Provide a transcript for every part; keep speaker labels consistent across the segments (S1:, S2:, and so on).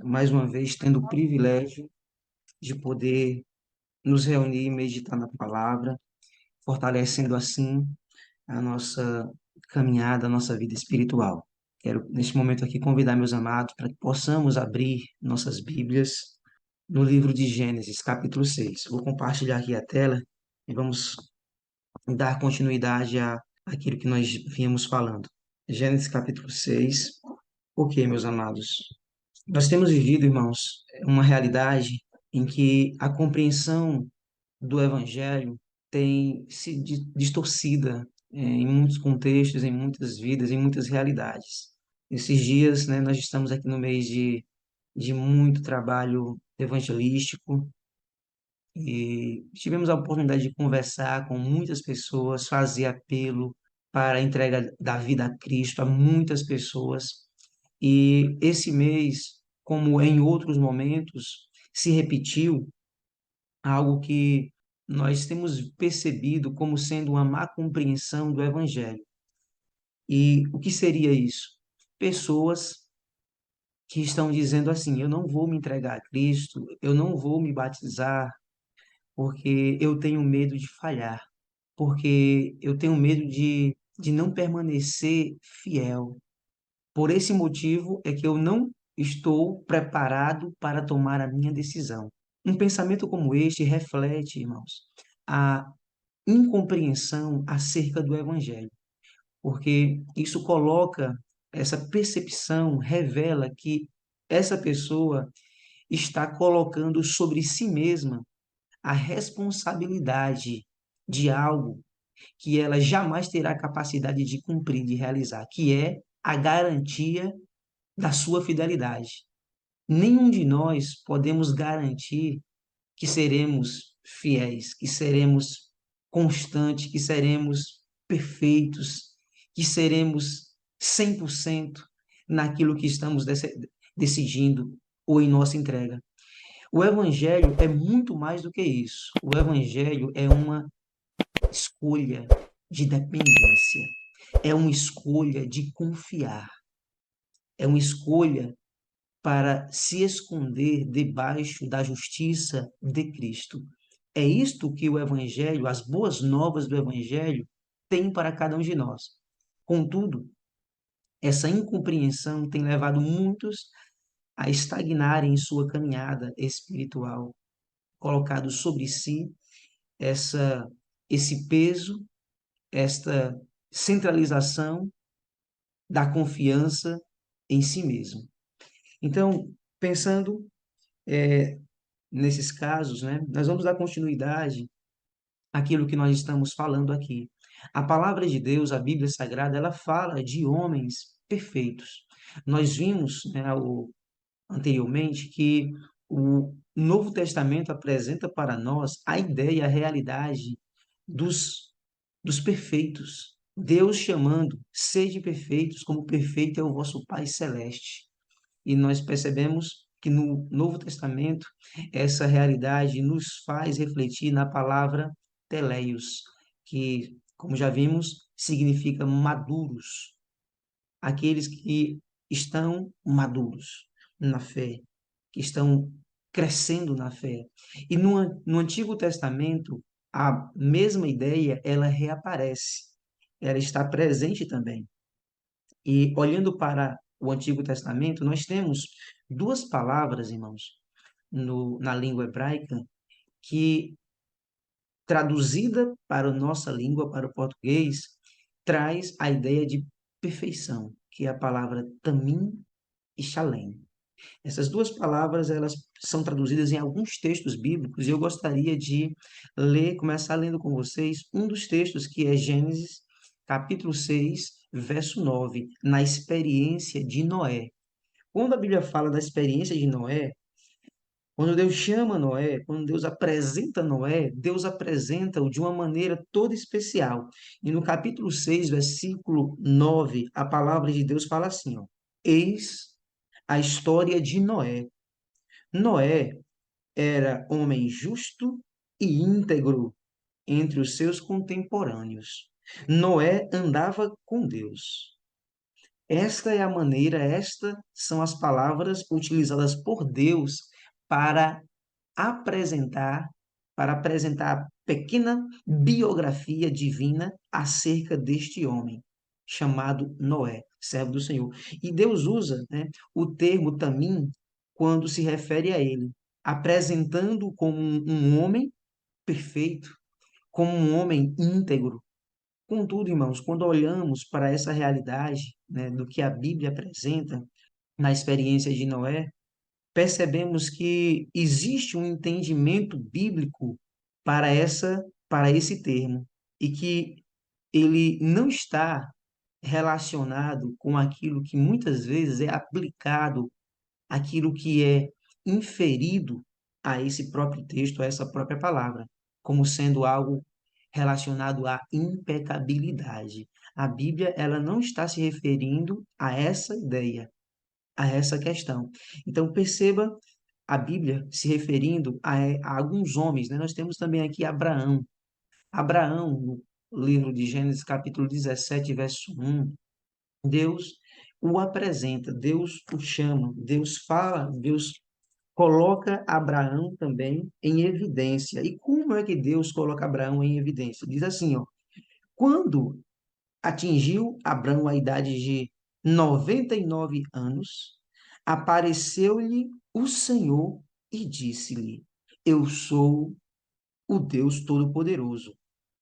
S1: mais uma vez tendo o privilégio de poder nos reunir e meditar na palavra, fortalecendo assim a nossa caminhada, a nossa vida espiritual. Quero, neste momento aqui, convidar meus amados para que possamos abrir nossas Bíblias no livro de Gênesis, capítulo 6. Vou compartilhar aqui a tela e vamos dar continuidade àquilo que nós vínhamos falando. Gênesis, capítulo 6. Ok, meus amados. Nós temos vivido, irmãos, uma realidade em que a compreensão do Evangelho tem se distorcida em muitos contextos, em muitas vidas, em muitas realidades. Esses dias, né, nós estamos aqui no mês de muito trabalho evangelístico e tivemos a oportunidade de conversar com muitas pessoas, fazer apelo para a entrega da vida a Cristo a muitas pessoas. E esse mês, como em outros momentos, se repetiu algo que nós temos percebido como sendo uma má compreensão do Evangelho. E o que seria isso? Pessoas que estão dizendo assim: eu não vou me entregar a Cristo, eu não vou me batizar, porque eu tenho medo de falhar, porque eu tenho medo de não permanecer fiel. Por esse motivo é que eu não estou preparado para tomar a minha decisão. Um pensamento como este reflete, irmãos, a incompreensão acerca do Evangelho, porque isso coloca, essa percepção revela que essa pessoa está colocando sobre si mesma a responsabilidade de algo que ela jamais terá capacidade de cumprir, de realizar, que é a garantia da sua fidelidade. Nenhum de nós podemos garantir que seremos fiéis, que seremos constantes, que seremos perfeitos, que seremos 100% naquilo que estamos decidindo ou em nossa entrega. O Evangelho é muito mais do que isso. O Evangelho é uma escolha de dependência, é uma escolha de confiar, é uma escolha para se esconder debaixo da justiça de Cristo. É isto que o Evangelho, as boas novas do Evangelho, tem para cada um de nós. Contudo, essa incompreensão tem levado muitos a estagnarem em sua caminhada espiritual, colocado sobre si essa esse peso, esta centralização da confiança em si mesmo. Então, pensando nesses casos, né, nós vamos dar continuidade àquilo que nós estamos falando aqui. A palavra de Deus, a Bíblia Sagrada, ela fala de homens perfeitos. Nós vimos, né, anteriormente que o Novo Testamento apresenta para nós a ideia, a realidade dos, dos perfeitos. Deus chamando, sede perfeitos, como perfeito é o vosso Pai Celeste. E nós percebemos que no Novo Testamento essa realidade nos faz refletir na palavra teleios, que, como já vimos, significa maduros, aqueles que estão maduros na fé, que estão crescendo na fé. E no Antigo Testamento, a mesma ideia, ela reaparece, ela está presente também. E olhando para o Antigo Testamento, nós temos duas palavras, irmãos, na língua hebraica, que traduzida para a nossa língua, para o português, traz a ideia de perfeição, que é a palavra tamim e shalem. Essas duas palavras, elas são traduzidas em alguns textos bíblicos e eu gostaria de começar lendo com vocês um dos textos que é Gênesis, capítulo 6, verso 9, na experiência de Noé. Quando a Bíblia fala da experiência de Noé, quando Deus chama Noé, quando Deus apresenta Noé, Deus apresenta-o de uma maneira toda especial. E no capítulo 6, versículo 9, a palavra de Deus fala assim, ó, eis a história de Noé. Noé era homem justo e íntegro entre os seus contemporâneos. Noé andava com Deus. Esta é a maneira, estas são as palavras utilizadas por Deus para apresentar, para apresentar a pequena biografia divina acerca deste homem, chamado Noé, servo do Senhor. E Deus usa, né, o termo tamim quando se refere a ele, apresentando como um homem perfeito, como um homem íntegro. Contudo, irmãos, quando olhamos para essa realidade, né, do que a Bíblia apresenta na experiência de Noé, percebemos que existe um entendimento bíblico para esse termo e que ele não está relacionado com aquilo que muitas vezes é aplicado, aquilo que é inferido a esse próprio texto, a essa própria palavra, como sendo algo relacionado à impecabilidade. A Bíblia, ela não está se referindo a essa ideia, a essa questão. Então, perceba a Bíblia se referindo a alguns homens, né? Nós temos também aqui Abraão. Abraão, no livro de Gênesis, capítulo 17, verso 1, Deus o apresenta, Deus o chama, Deus fala, Deus coloca Abraão também em evidência. E como é que Deus coloca Abraão em evidência? Diz assim, ó, quando atingiu Abraão a idade de 99 anos, apareceu-lhe o Senhor e disse-lhe: Eu sou o Deus Todo-Poderoso.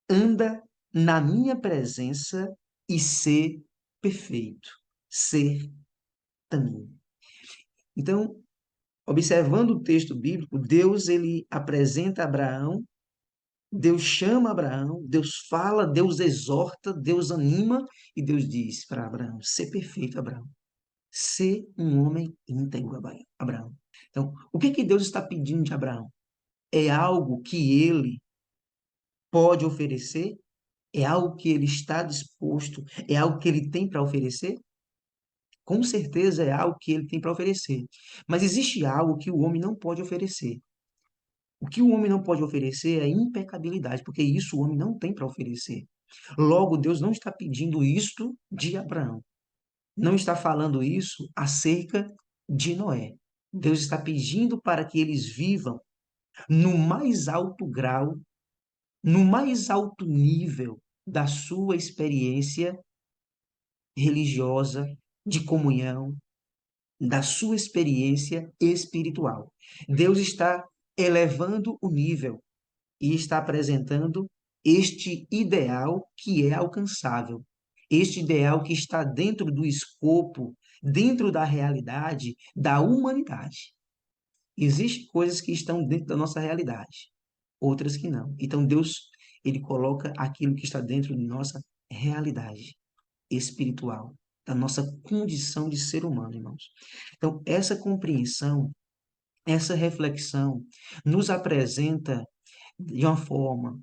S1: Anda na minha presença e ser perfeito. Ser também. Então, observando o texto bíblico, Deus ele apresenta Abraão, Deus chama Abraão, Deus fala, Deus exorta, Deus anima e Deus diz para Abraão: ser perfeito, Abraão. Ser um homem íntegro, Abraão. Então, o que que Deus está pedindo de Abraão? É algo que ele pode oferecer? É algo que ele está disposto? É algo que ele tem para oferecer? Com certeza é algo que ele tem para oferecer. Mas existe algo que o homem não pode oferecer. O que o homem não pode oferecer é impecabilidade, porque isso o homem não tem para oferecer. Logo, Deus não está pedindo isto de Abraão. Não está falando isso acerca de Noé. Deus está pedindo para que eles vivam no mais alto grau, no mais alto nível da sua experiência religiosa, de comunhão, da sua experiência espiritual. Deus está elevando o nível e está apresentando este ideal que é alcançável, este ideal que está dentro do escopo, dentro da realidade da humanidade. Existem coisas que estão dentro da nossa realidade, outras que não. Então Deus, ele coloca aquilo que está dentro de nossa realidade espiritual, da nossa condição de ser humano, irmãos. Então, essa compreensão, essa reflexão nos apresenta de uma forma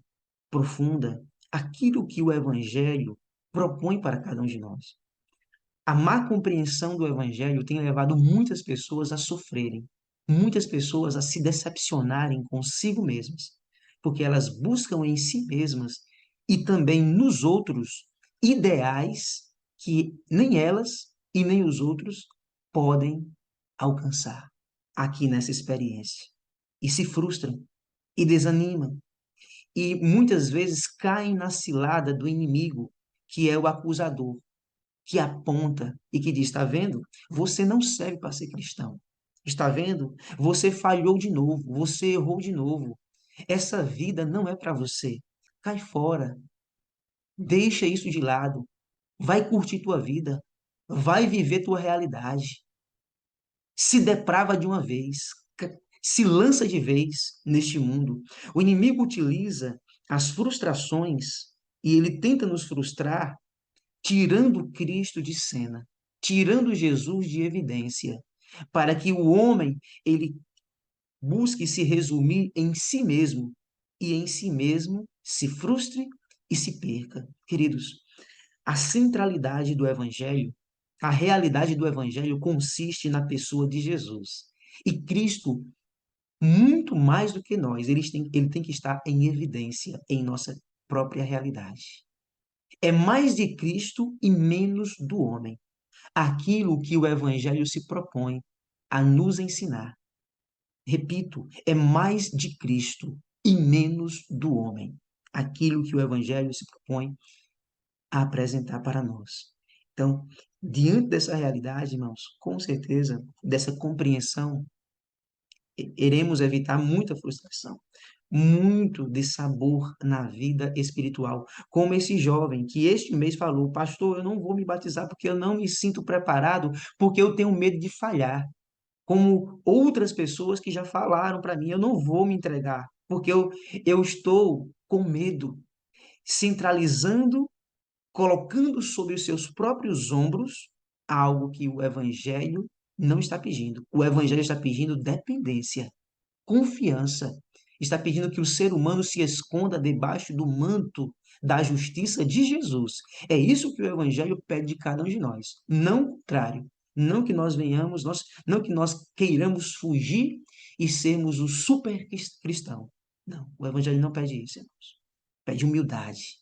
S1: profunda aquilo que o Evangelho propõe para cada um de nós. A má compreensão do Evangelho tem levado muitas pessoas a sofrerem, muitas pessoas a se decepcionarem consigo mesmas, porque elas buscam em si mesmas e também nos outros ideais que nem elas e nem os outros podem alcançar aqui nessa experiência. E se frustram e desanimam e muitas vezes caem na cilada do inimigo, que é o acusador, que aponta e que diz: está vendo? Você não serve para ser cristão. Está vendo? Você falhou de novo, você errou de novo. Essa vida não é para você. Cai fora. Deixa isso de lado. Vai curtir tua vida. Vai viver tua realidade. Se deprava de uma vez. Se lança de vez neste mundo. O inimigo utiliza as frustrações e ele tenta nos frustrar tirando Cristo de cena, tirando Jesus de evidência, para que o homem ele busque se resumir em si mesmo e em si mesmo se frustre e se perca. Queridos, a centralidade do evangelho, a realidade do evangelho consiste na pessoa de Jesus. E Cristo, muito mais do que nós, ele tem que estar em evidência em nossa própria realidade. É mais de Cristo e menos do homem. aquilo que o Evangelho se propõe a nos ensinar. Repito, é mais de Cristo e menos do homem. Aquilo que o Evangelho se propõe a apresentar para nós. Então, diante dessa realidade, irmãos, com certeza, dessa compreensão, iremos evitar muita frustração, muito de sabor na vida espiritual. Como esse jovem que este mês falou: pastor, eu não vou me batizar porque eu não me sinto preparado, porque eu tenho medo de falhar. Como outras pessoas que já falaram para mim: eu não vou me entregar, porque eu estou com medo, centralizando, colocando sobre os seus próprios ombros algo que o Evangelho não está pedindo. O Evangelho está pedindo dependência, confiança. Está pedindo que o ser humano se esconda debaixo do manto da justiça de Jesus. É isso que o Evangelho pede de cada um de nós. Não o contrário. Não que nós venhamos, não que nós queiramos fugir e sermos o super cristão. Não, o Evangelho não pede isso, irmãos. Pede humildade.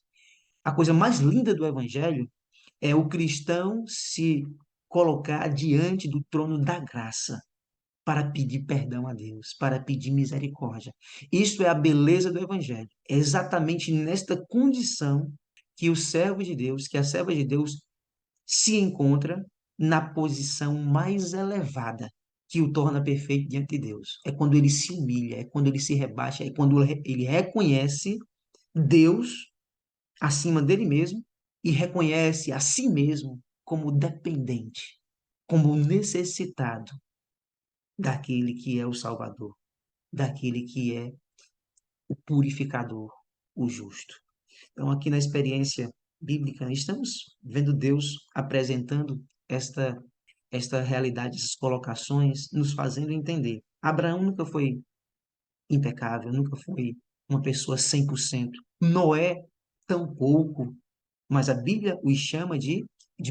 S1: A coisa mais linda do Evangelho é o cristão se colocar diante do trono da graça para pedir perdão a Deus, para pedir misericórdia. Isso é a beleza do Evangelho. É exatamente nesta condição que o servo de Deus, que a serva de Deus se encontra na posição mais elevada, que o torna perfeito diante de Deus. É quando ele se humilha, é quando ele se rebaixa, é quando ele reconhece Deus acima dele mesmo e reconhece a si mesmo como dependente, como necessitado daquele que é o Salvador, daquele que é o purificador, o justo. Então, aqui na experiência bíblica, estamos vendo Deus apresentando esta realidade, essas colocações, nos fazendo entender. Abraão nunca foi impecável, nunca foi uma pessoa 100%. Noé, tampouco, mas a Bíblia os chama de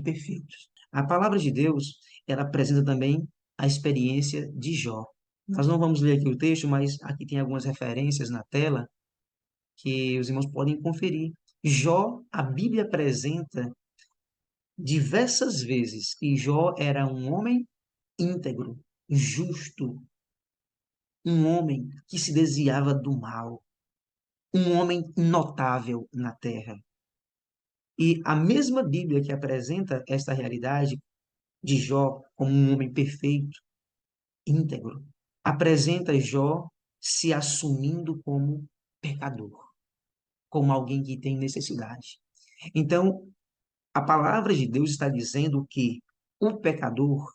S1: perfeitos. A palavra de Deus, ela apresenta também a experiência de Jó. Nós não vamos ler aqui o texto, mas aqui tem algumas referências na tela que os irmãos podem conferir. Jó, a Bíblia apresenta diversas vezes que Jó era um homem íntegro, justo, um homem que se desviava do mal, um homem notável na terra. E a mesma Bíblia que apresenta esta realidade de Jó como um homem perfeito, íntegro, apresenta Jó se assumindo como pecador, como alguém que tem necessidade. Então, a palavra de Deus está dizendo que o pecador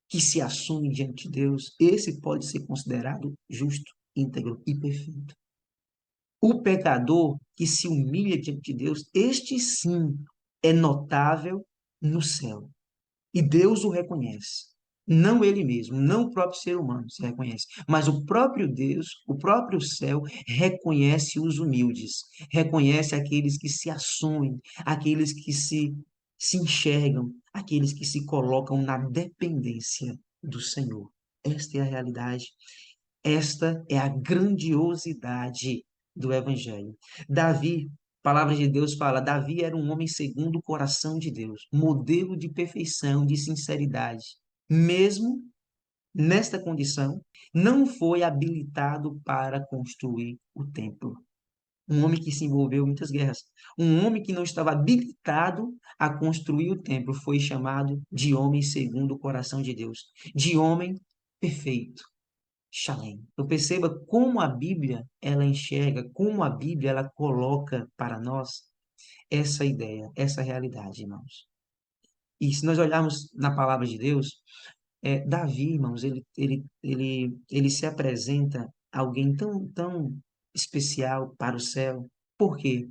S1: que se assume diante de Deus, esse pode ser considerado justo, íntegro e perfeito. O pecador que se humilha diante de Deus, este sim é notável no céu. E Deus o reconhece. Não ele mesmo, não o próprio ser humano se reconhece, mas o próprio Deus, o próprio céu, reconhece os humildes, reconhece aqueles que se assumem, aqueles que se enxergam, aqueles que se colocam na dependência do Senhor. Esta é a realidade, esta é a grandiosidade do Evangelho. Davi, a palavra de Deus fala, Davi era um homem segundo o coração de Deus, modelo de perfeição, de sinceridade. Mesmo nesta condição, não foi habilitado para construir o templo. Um homem que se envolveu em muitas guerras. Um homem que não estava habilitado a construir o templo foi chamado de homem segundo o coração de Deus, de homem perfeito. Shalem. Então perceba como a Bíblia ela enxerga, como a Bíblia ela coloca para nós essa ideia, essa realidade, irmãos. E se nós olharmos na palavra de Deus, Davi, irmãos, ele se apresenta alguém tão especial para o céu. Por quê?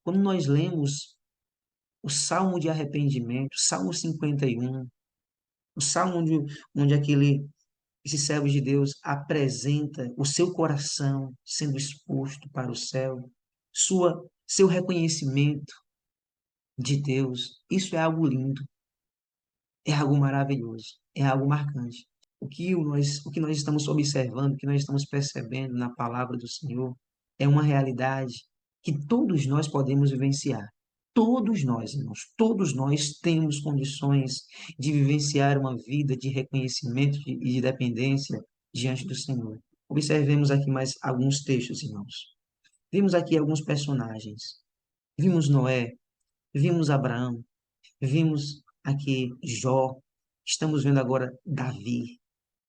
S1: Quando nós lemos o Salmo de arrependimento, Salmo 51, o Salmo onde esse servo de Deus apresenta o seu coração sendo exposto para o céu, seu reconhecimento de Deus, isso é algo lindo, é algo maravilhoso, é algo marcante. O que nós estamos observando, o que nós estamos percebendo na palavra do Senhor, é uma realidade que todos nós podemos vivenciar. Todos nós, irmãos, todos nós temos condições de vivenciar uma vida de reconhecimento e de dependência diante do Senhor. Observemos aqui mais alguns textos, irmãos. Vimos aqui alguns personagens. Vimos Noé, vimos Abraão, vimos aqui Jó, estamos vendo agora Davi,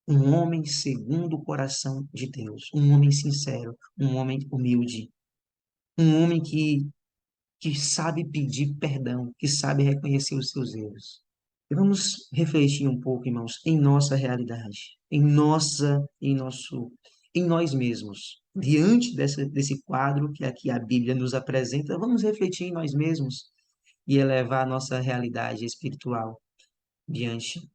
S1: um homem segundo o coração de Deus, um homem sincero, um homem humilde, um homem que sabe pedir perdão, que sabe reconhecer os seus erros. E vamos refletir um pouco, irmãos, em nossa realidade, em nós mesmos. Diante desse quadro que aqui a Bíblia nos apresenta, vamos refletir em nós mesmos e elevar a nossa realidade espiritual diante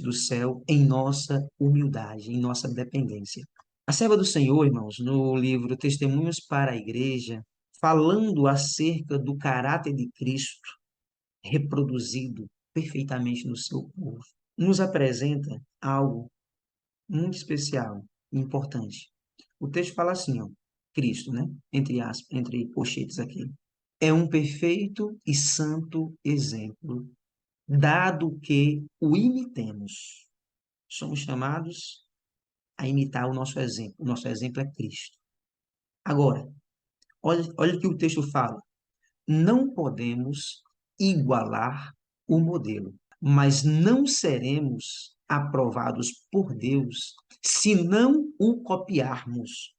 S1: do céu, em nossa humildade, em nossa dependência. A serva do Senhor, irmãos, no livro Testemunhos para a Igreja, falando acerca do caráter de Cristo reproduzido perfeitamente no seu povo, nos apresenta algo muito especial e importante. O texto fala assim, ó, Cristo, né? Entre aspas, entre colchetes aqui. É um perfeito e santo exemplo, dado que o imitemos. Somos chamados a imitar o nosso exemplo. O nosso exemplo é Cristo. Agora, olha o que o texto fala. Não podemos igualar o modelo, mas não seremos aprovados por Deus se não o copiarmos.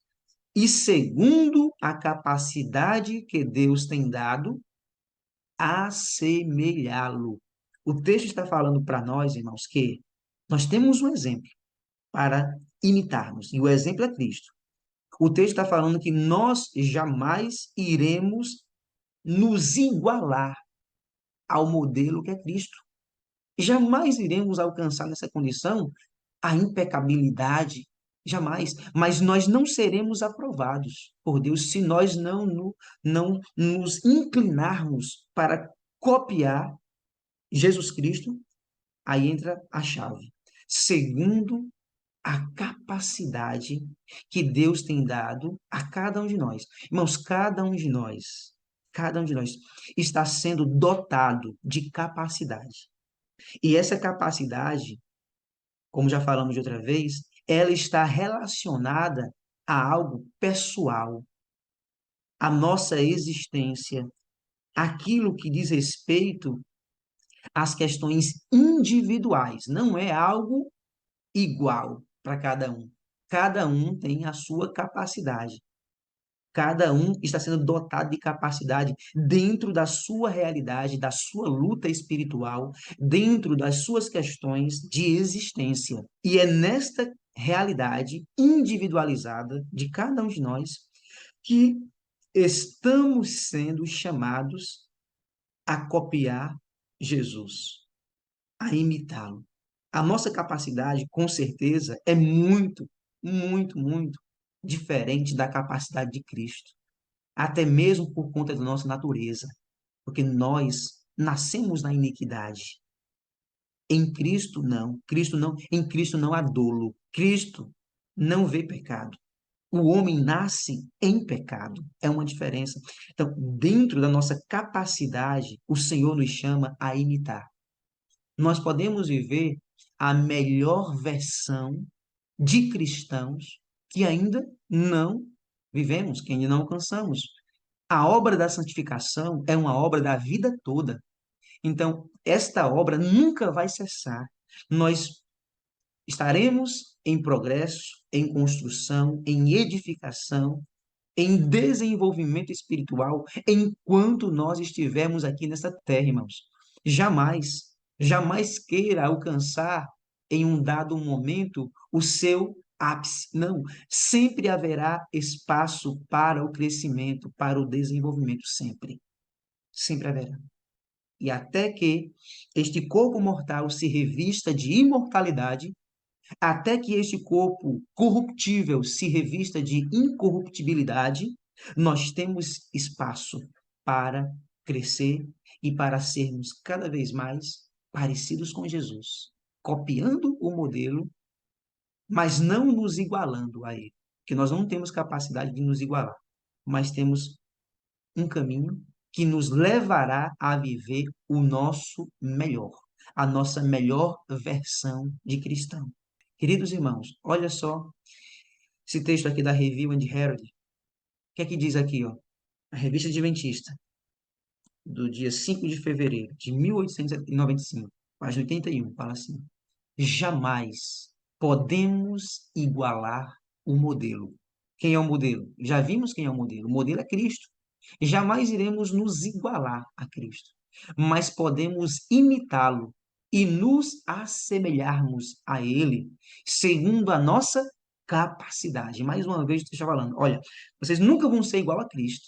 S1: E segundo a capacidade que Deus tem dado, assemelhá-lo. O texto está falando para nós, irmãos, que nós temos um exemplo para imitarmos, e o exemplo é Cristo. O texto está falando que nós jamais iremos nos igualar ao modelo que é Cristo. Jamais iremos alcançar nessa condição a impecabilidade, jamais. Mas nós não seremos aprovados por Deus se nós não nos inclinarmos para copiar Jesus Cristo. Aí entra a chave. Segundo a capacidade que Deus tem dado a cada um de nós. Irmãos, cada um de nós está sendo dotado de capacidade. E essa capacidade, como já falamos de outra vez, ela está relacionada a algo pessoal, a nossa existência, aquilo que diz respeito às questões individuais, não é algo igual para cada um. Cada um tem a sua capacidade. Cada um está sendo dotado de capacidade dentro da sua realidade, da sua luta espiritual, dentro das suas questões de existência. E é nesta realidade individualizada de cada um de nós que estamos sendo chamados a copiar Jesus, a imitá-lo. A nossa capacidade, com certeza, é muito, muito, muito diferente da capacidade de Cristo, até mesmo por conta da nossa natureza, porque nós nascemos na iniquidade. Em Cristo não, em Cristo não há dolo. Cristo não vê pecado. O homem nasce em pecado. É uma diferença. Então, dentro da nossa capacidade, o Senhor nos chama a imitar. Nós podemos viver a melhor versão de cristãos que ainda não vivemos, que ainda não alcançamos. A obra da santificação é uma obra da vida toda. Então, esta obra nunca vai cessar. Nós estaremos em progresso, em construção, em edificação, em desenvolvimento espiritual enquanto nós estivermos aqui nessa terra, irmãos. Jamais, jamais queira alcançar em um dado momento o seu ápice. Não, sempre haverá espaço para o crescimento, para o desenvolvimento, sempre. Sempre haverá. E até que este corpo mortal se revista de imortalidade, até que este corpo corruptível se revista de incorruptibilidade, nós temos espaço para crescer e para sermos cada vez mais parecidos com Jesus, copiando o modelo, mas não nos igualando a ele, que nós não temos capacidade de nos igualar, mas temos um caminho, que nos levará a viver o nosso melhor, a nossa melhor versão de cristão. Queridos irmãos, olha só esse texto aqui da Review and Herald. O que é que diz aqui, ó? A revista Adventista, do dia 5 de fevereiro de 1895, página 81, fala assim: jamais podemos igualar o modelo. Quem é o modelo? Já vimos quem é o modelo. O modelo é Cristo. Jamais iremos nos igualar a Cristo, mas podemos imitá-lo e nos assemelharmos a Ele, segundo a nossa capacidade. Mais uma vez, estou falando, olha, vocês nunca vão ser igual a Cristo,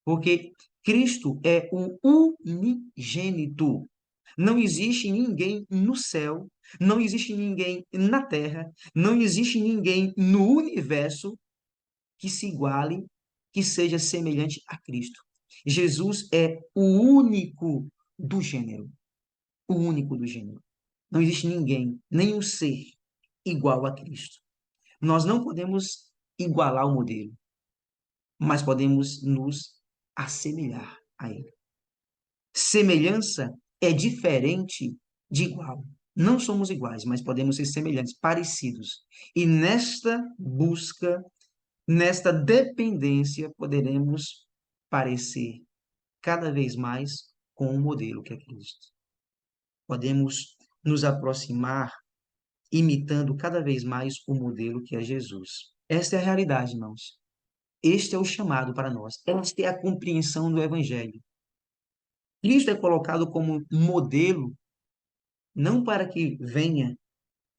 S1: porque Cristo é o unigênito. Não existe ninguém no céu, não existe ninguém na terra, não existe ninguém no universo que se iguale, que seja semelhante a Cristo. Jesus é o único do gênero. O único do gênero. Não existe ninguém, nenhum ser igual a Cristo. Nós não podemos igualar o modelo, mas podemos nos assemelhar a ele. Semelhança é diferente de igual. Não somos iguais, mas podemos ser semelhantes, parecidos. E nesta busca, nesta dependência, poderemos parecer cada vez mais com o modelo que é Cristo. Podemos nos aproximar imitando cada vez mais o modelo que é Jesus. Esta é a realidade, irmãos. Este é o chamado para nós. Esta é a compreensão do Evangelho. Cristo é colocado como modelo, não para que venha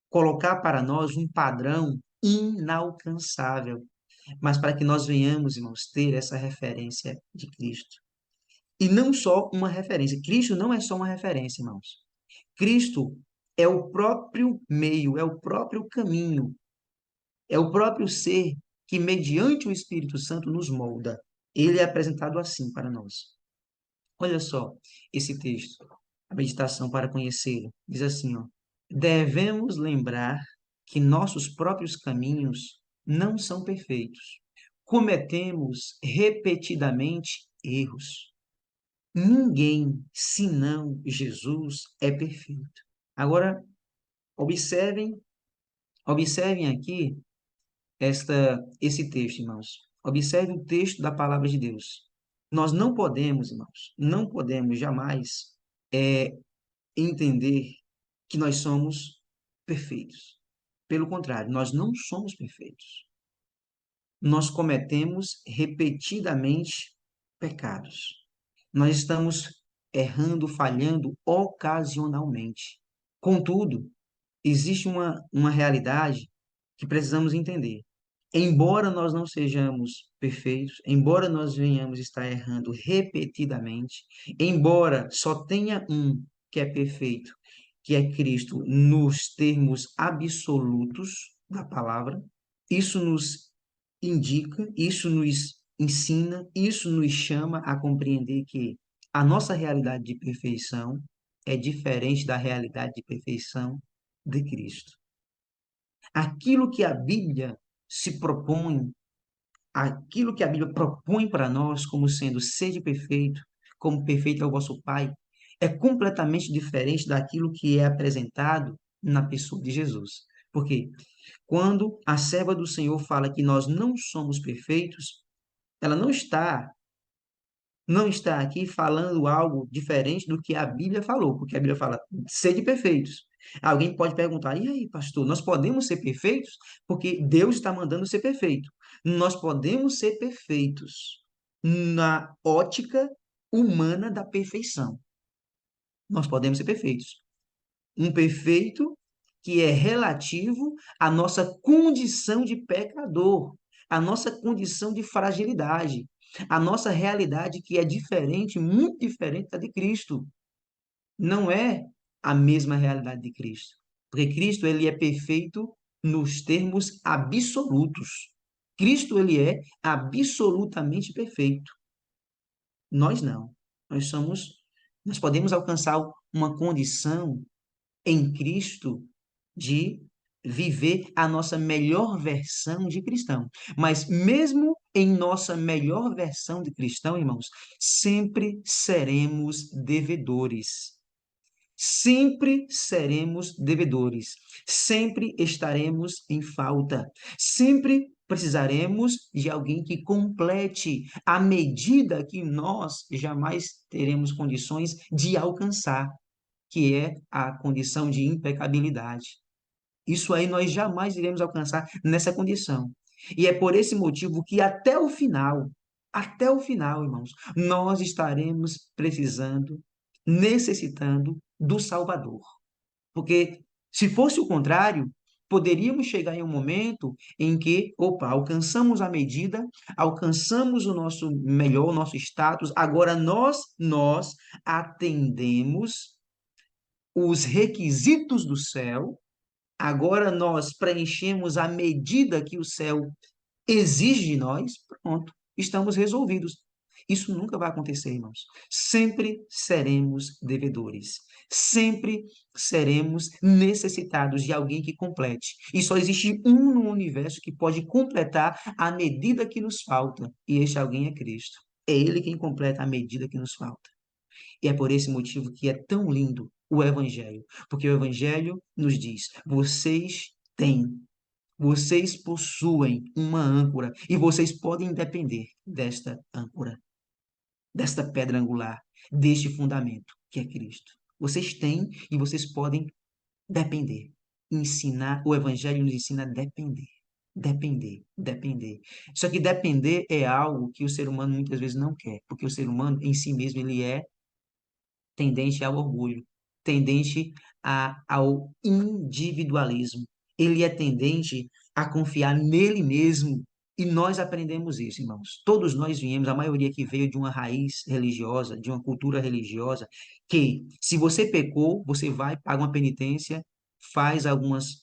S1: colocar para nós um padrão inalcançável, mas para que nós venhamos, irmãos, ter essa referência de Cristo. E não só uma referência. Cristo não é só uma referência, irmãos. Cristo é o próprio meio, é o próprio caminho, é o próprio ser que, mediante o Espírito Santo, nos molda. Ele é apresentado assim para nós. Olha só esse texto, a meditação para conhecê-lo. Diz assim, ó: devemos lembrar que nossos próprios caminhos não são perfeitos. Cometemos repetidamente erros. Ninguém, senão Jesus, é perfeito. Agora, observem, observem aqui esse texto, irmãos. Observe o texto da palavra de Deus. Nós não podemos, irmãos, não podemos jamais entender que nós somos perfeitos. Pelo contrário, nós não somos perfeitos. Nós cometemos repetidamente pecados. Nós estamos errando, falhando ocasionalmente. Contudo, existe uma realidade que precisamos entender. Embora nós não sejamos perfeitos, embora nós venhamos estar errando repetidamente, embora só tenha um que é perfeito, que é Cristo, nos termos absolutos da palavra, isso nos indica, isso nos ensina, isso nos chama a compreender que a nossa realidade de perfeição é diferente da realidade de perfeição de Cristo. Aquilo que a Bíblia se propõe, aquilo que a Bíblia propõe para nós como sendo sede perfeito, como perfeito é o vosso Pai, é completamente diferente daquilo que é apresentado na pessoa de Jesus. Porque quando a serva do Senhor fala que nós não somos perfeitos, ela não está aqui falando algo diferente do que a Bíblia falou, porque a Bíblia fala, sede perfeitos. Alguém pode perguntar, e aí, pastor, nós podemos ser perfeitos? Porque Deus está mandando ser perfeito. Nós podemos ser perfeitos na ótica humana da perfeição. Nós podemos ser perfeitos. Um perfeito que é relativo à nossa condição de pecador, à nossa condição de fragilidade, à nossa realidade que é diferente, muito diferente da de Cristo. Não é a mesma realidade de Cristo, porque Cristo ele é perfeito nos termos absolutos. Cristo ele é absolutamente perfeito. Nós não. Nós podemos alcançar uma condição em Cristo de viver a nossa melhor versão de cristão. Mas mesmo em nossa melhor versão de cristão, irmãos, sempre seremos devedores. Sempre seremos devedores, sempre estaremos em falta, sempre precisaremos de alguém que complete a medida que nós jamais teremos condições de alcançar, que é a condição de impecabilidade. Isso aí nós jamais iremos alcançar nessa condição. E é por esse motivo que até o final, irmãos, nós estaremos precisando, necessitando do Salvador. Porque se fosse o contrário, poderíamos chegar em um momento em que, opa, alcançamos a medida, alcançamos o nosso melhor, o nosso status, agora nós atendemos os requisitos do céu. Agora nós preenchemos a medida que o céu exige de nós, pronto, estamos resolvidos. Isso nunca vai acontecer, irmãos. Sempre seremos devedores. Sempre seremos necessitados de alguém que complete. E só existe um no universo que pode completar a medida que nos falta. E este alguém é Cristo. É Ele quem completa a medida que nos falta. E é por esse motivo que é tão lindo o Evangelho, porque o Evangelho nos diz: vocês possuem uma âncora e vocês podem depender desta âncora, desta pedra angular, deste fundamento que é Cristo. Vocês têm e vocês podem depender. Ensinar, o Evangelho nos ensina a depender. Depender, depender. Só que depender é algo que o ser humano muitas vezes não quer, porque o ser humano em si mesmo ele é tendente ao orgulho, tendente ao individualismo. Ele é tendente a confiar nele mesmo. E nós aprendemos isso, irmãos. Todos nós viemos, a maioria que veio de uma raiz religiosa, de uma cultura religiosa, que se você pecou, você vai, paga uma penitência, faz algumas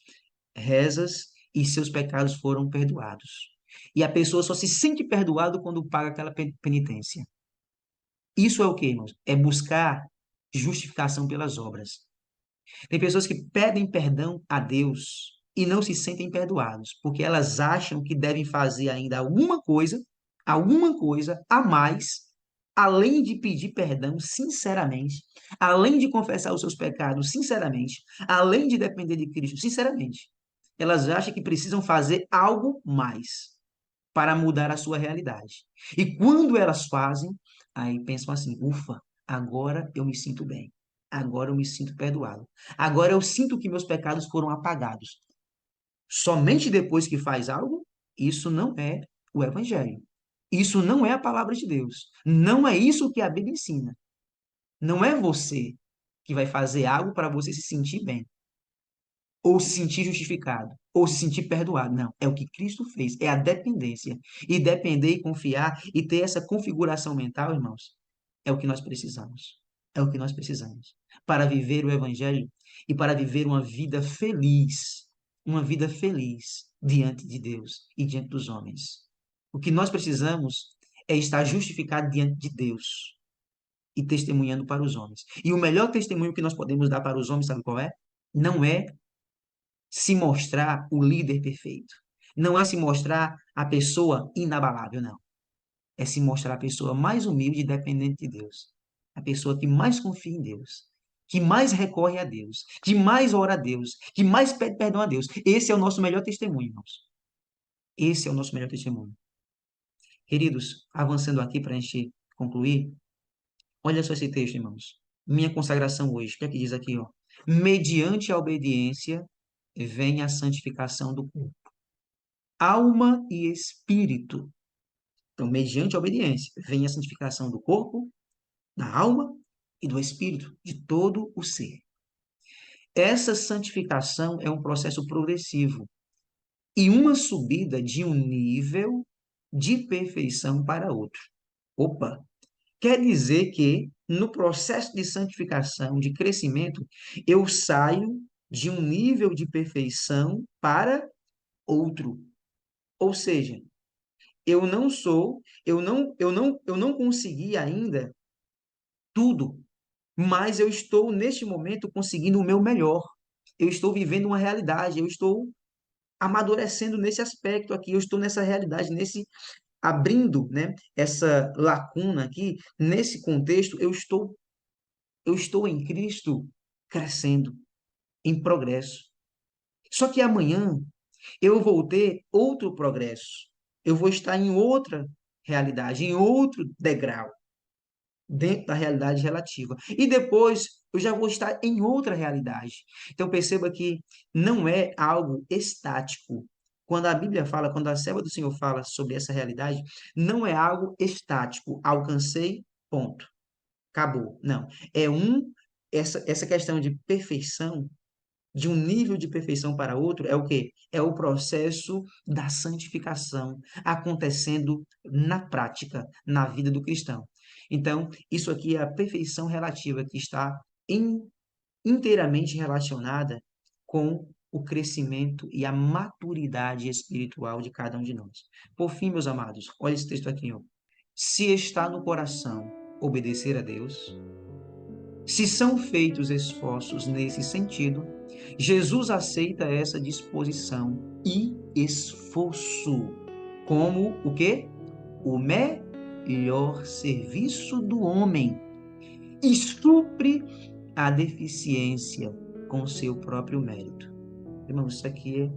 S1: rezas e seus pecados foram perdoados. E a pessoa só se sente perdoado quando paga aquela penitência. Isso é o que, irmãos? É buscar justificação pelas obras. Tem pessoas que pedem perdão a Deus e não se sentem perdoados, porque elas acham que devem fazer ainda alguma coisa a mais, além de pedir perdão sinceramente, além de confessar os seus pecados sinceramente, além de depender de Cristo sinceramente. Elas acham que precisam fazer algo mais para mudar a sua realidade. E quando elas fazem, aí pensam assim: ufa, agora eu me sinto bem. Agora eu me sinto perdoado. Agora eu sinto que meus pecados foram apagados. Somente depois que faz algo, isso não é o Evangelho. Isso não é a palavra de Deus. Não é isso que a Bíblia ensina. Não é você que vai fazer algo para você se sentir bem, ou se sentir justificado, ou se sentir perdoado. Não, é o que Cristo fez, é a dependência. E depender e confiar e ter essa configuração mental, irmãos, é o que nós precisamos. É o que nós precisamos para viver o Evangelho e para viver uma vida feliz diante de Deus e diante dos homens. O que nós precisamos é estar justificado diante de Deus e testemunhando para os homens. E o melhor testemunho que nós podemos dar para os homens, sabe qual é? Não é se mostrar o líder perfeito. Não é se mostrar a pessoa inabalável, não. É se mostrar a pessoa mais humilde e dependente de Deus. A pessoa que mais confia em Deus, que mais recorre a Deus, que mais ora a Deus, que mais pede perdão a Deus. Esse é o nosso melhor testemunho, irmãos. Esse é o nosso melhor testemunho. Queridos, avançando aqui para a gente concluir, olha só esse texto, irmãos. Minha consagração hoje, o que é que diz aqui, ó? Mediante a obediência vem a santificação do corpo, alma e espírito. Então, mediante a obediência, vem a santificação do corpo, da alma e do espírito, de todo o ser. Essa santificação é um processo progressivo e uma subida de um nível de perfeição para outro. Opa! Quer dizer que no processo de santificação, de crescimento, eu saio de um nível de perfeição para outro. Ou seja, eu não consegui ainda tudo, mas eu estou neste momento conseguindo o meu melhor. eu estou vivendo uma realidade, eu estou amadurecendo nesse aspecto aqui, eu estou nessa realidade, nesse abrindo, né, essa lacuna aqui, nesse contexto, eu estou em Cristo crescendo, em progresso. Só que amanhã eu vou ter outro progresso. Eu vou estar em outra realidade, em outro degrau, dentro da realidade relativa. E depois eu já vou estar em outra realidade. Então perceba que não é algo estático. Quando a Bíblia fala, quando a serva do Senhor fala sobre essa realidade, não é algo estático. Alcancei, ponto. Acabou. Não. Essa questão de perfeição, de um nível de perfeição para outro, é o quê? É o processo da santificação acontecendo na prática, na vida do cristão. Então, isso aqui é a perfeição relativa que está inteiramente relacionada com o crescimento e a maturidade espiritual de cada um de nós. Por fim, meus amados, olha esse texto aqui, ó. Se está no coração obedecer a Deus, se são feitos esforços nesse sentido, Jesus aceita essa disposição e esforço como o quê? O melhor serviço do homem e supre a deficiência com seu próprio mérito. Irmãos, isso aqui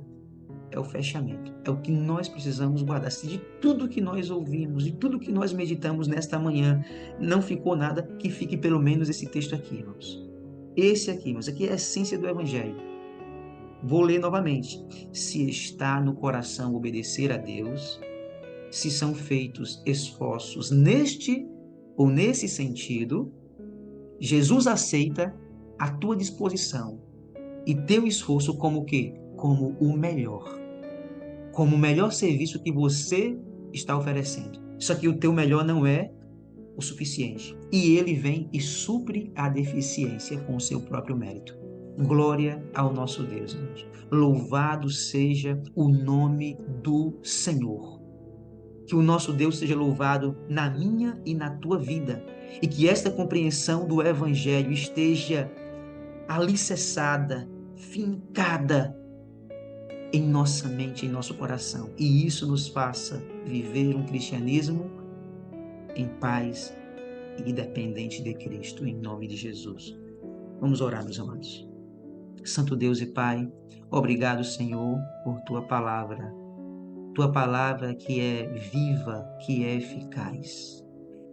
S1: é o fechamento. É o que nós precisamos guardar. Se de tudo que nós ouvimos, de tudo que nós meditamos nesta manhã, não ficou nada, que fique pelo menos esse texto aqui, irmãos. Esse aqui, irmãos, aqui é a essência do Evangelho. Vou ler novamente. Se está no coração obedecer a Deus, se são feitos esforços neste ou nesse sentido, Jesus aceita a tua disposição e teu esforço como o quê? Como o melhor. Como o melhor serviço que você está oferecendo. Só que o teu melhor não é o suficiente. E ele vem e supre a deficiência com o seu próprio mérito. Glória ao nosso Deus, irmãos. Louvado seja o nome do Senhor. Que o nosso Deus seja louvado na minha e na tua vida. E que esta compreensão do Evangelho esteja alicerçada, fincada em nossa mente, em nosso coração. E isso nos faça viver um cristianismo em paz e dependente de Cristo, em nome de Jesus. Vamos orar, meus amados. Santo Deus e Pai, obrigado, Senhor, por tua palavra. Tua palavra que é viva, que é eficaz,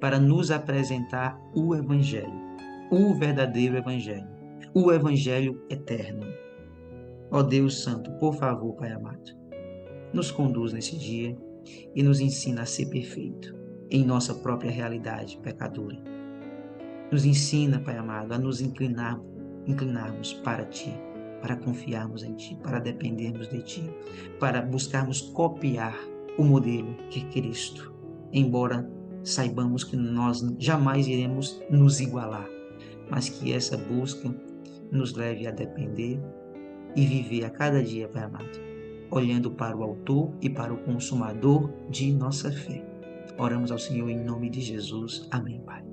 S1: para nos apresentar o Evangelho, o verdadeiro Evangelho, o Evangelho eterno. Ó Deus Santo, por favor, Pai amado, nos conduz nesse dia e nos ensina a ser perfeito em nossa própria realidade pecadora. Nos ensina, Pai amado, a nos inclinarmos para Ti, para confiarmos em Ti, para dependermos de Ti, para buscarmos copiar o modelo que é Cristo, embora saibamos que nós jamais iremos nos igualar, mas que essa busca nos leve a depender e viver a cada dia, Pai amado, olhando para o autor e para o consumador de nossa fé. Oramos ao Senhor em nome de Jesus. Amém, Pai.